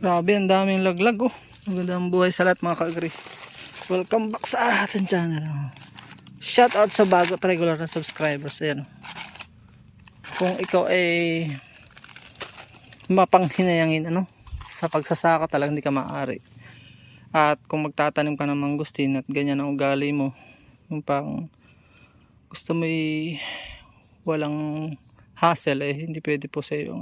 Grabe, ang daming laglag oh. Magandang buhay sa lahat mga ka-agri. Welcome back sa ating channel. Shout out sa bago at regular na subscribers. Ayan. Kung ikaw ay mapanghinayangin sa pagsasaka, talagang hindi ka maaari. At kung magtatanim ka ng mangustin at ganyan ang ugali mo, yung pang gusto mo walang hassle, hindi pwede po sa iyo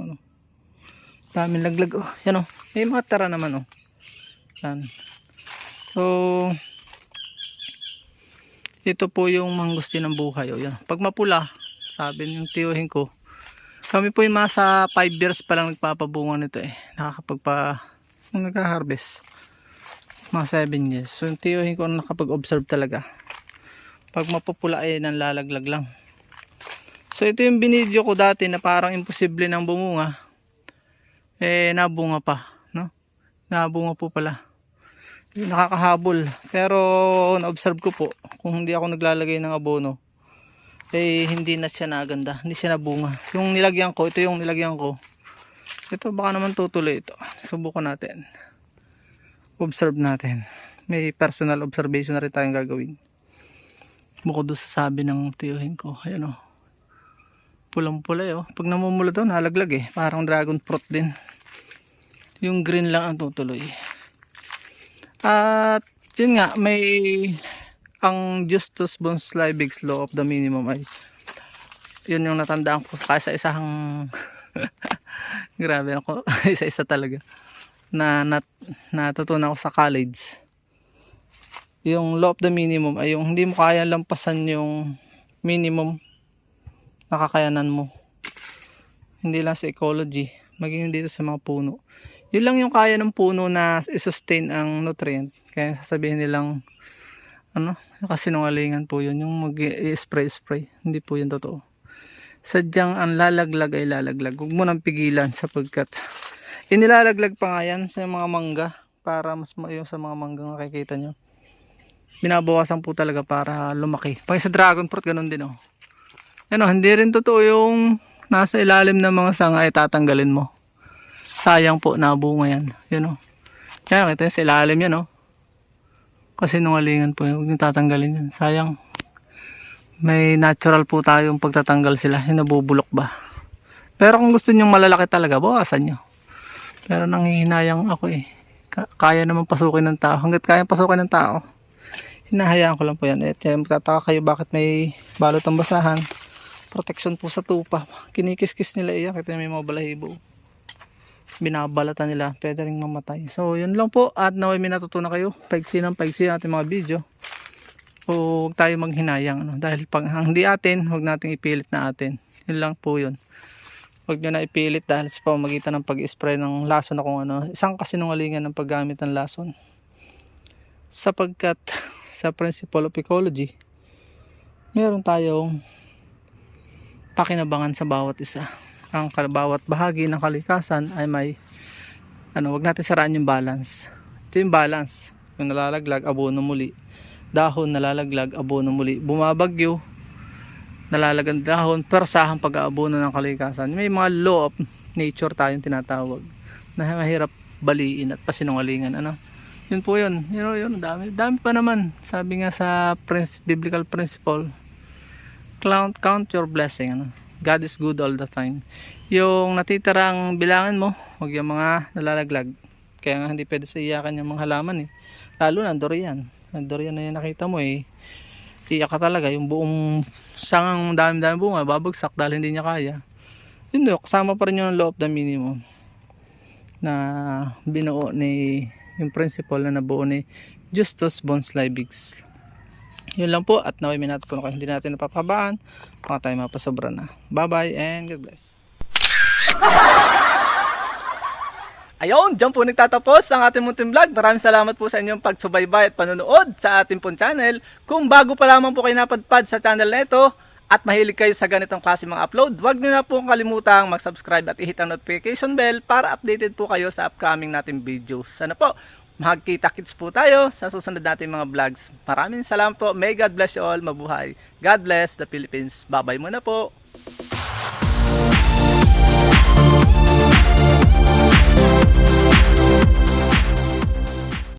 daming laglag oh. Yan oh. May mga tara naman oh. Yan. So ito po yung mangustin ng buhay oh. Yan. Pag mapula, sabi ng tiyuhin ko, kami po yung masa 5 years pa lang nagpapabunga nito nagka-harvest mga 7 years. So yung tiyuhin ko nakapag-observe talaga, pag mapupula nanlalaglag lang. So ito yung binidyo ko dati na parang imposible nang bumunga, nabunga pa, no? Nabunga po pala. Nakakahabol. Pero na-observe ko po, kung hindi ako naglalagay ng abono, hindi na siya naganda, hindi siya nabunga. Yung nilagyan ko, ito yung nilagyan ko. Ito baka naman tutuloy ito. Subukan natin. Observe natin. May personal observation na rin tayong gagawin. Bukod doon sa sabi ng tiyuhin ko. Ayan o. Pulang-pula oh. Pag namumula daw, nalaglag parang dragon fruit din. Yung green lang ang tutuloy. At yun nga, ang Justus Von Liebig's law of the minimum ay yun yung natandaan ko kaysa isang grabe ako, isa-isa talaga na natutunan ko sa college. Yung law of the minimum ay yung hindi mo kaya lampasan yung minimum na kakayanan mo. Hindi lang sa ecology, maging dito sa mga puno. Yun lang yung kaya ng puno na i-sustain ang nutrient. Kaya sasabihin nilang kasinungalingan po yun, yung mag-spray. Hindi po yun totoo. Sadyang ang lalaglag ay lalaglag. Huwag mo nang pigilan sapagkat inilalaglag pa nga yan sa mga mangga para mas yung sa mga mangga nakikita nyo. Binabawasan po talaga para lumaki. Pag sa dragon fruit, ganun din oh. Hindi rin totoo yung nasa ilalim ng mga sanga ay tatanggalin mo. Sayang po, nabunga yan. Yan o. Kaya nakita sa ilalim yan o. Kasi nungalingan po yan. Huwag nyo tatanggalin yan. Sayang. May natural po tayong pagtatanggal sila. Yung nabubulok ba. Pero kung gusto nyo malalaki talaga, bawasan nyo. Pero nanghihinayang ako kaya naman pasukin ng tao. Hanggat kaya pasukin ng tao, hinahayaan ko lang po yan. Magtataka kayo bakit may balot ang basahan. Protection po sa tupa. Kinikis-kis nila iyan. Kita may mga balahibo. Binabalatan nila, pwede rin mamatay. So yun lang po, at naway may natutunan kayo. Paigsi ng paigsi ating mga video. O huwag tayo manghinayang dahil pag hindi atin, huwag nating ipilit na atin. Yun lang po yun. Huwag nyo na ipilit dahil sa pamamagitan ng pag-spray ng lason na kung isang kasinungalingan ng paggamit ng lason. Sapagkat sa principle of ecology, meron tayong pakinabangan sa bawat isa. Ang bawat bahagi ng kalikasan ay may wag natin saraan yung balance. Ito yung balance. Yung nalalaglag, abono muli. Dahon, nalalaglag, abono muli. Bumabagyo, nalalagang dahon, persahang pag-aabono ng kalikasan. May mga law of nature tayong tinatawag na mahirap baliin at pasinungalingan. Yun po yun. Yun, dami pa naman. Sabi nga sa biblical principle, count your blessing. God is good all the time. Yung natitirang bilangan mo, huwag yung mga nalalaglag. Kaya nga hindi pwede sa iyakan yung mga halaman lalo na durian. Ang durian na yung nakita mo iyak ka talaga. Yung buong sangang dami-dami bunga babagsak dahil hindi niya kaya. Yun kasama pa rin yung law of the minimum na binuo yung principle na nabuo ni Justus Von Liebig's. Yun lang po, at naway minat po na kayo, hindi natin napapabaan, baka tayo mapasobra na. Bye bye and God bless. Ayun, dyan po nagtatapos ang ating munting vlog. Maraming salamat po sa inyong pagsubaybay at panonood sa ating pong channel. Kung bago pa lamang po kayo napadpad sa channel na ito at mahilig kayo sa ganitong klase mga upload, huwag nyo na po kalimutang mag-subscribe at i-hit ang notification bell para updated po kayo sa upcoming nating videos. Sana po magkita-kits po tayo sa susunod natin mga vlogs. Maraming salamat po. May God bless you all. Mabuhay. God bless the Philippines. Bye-bye muna po.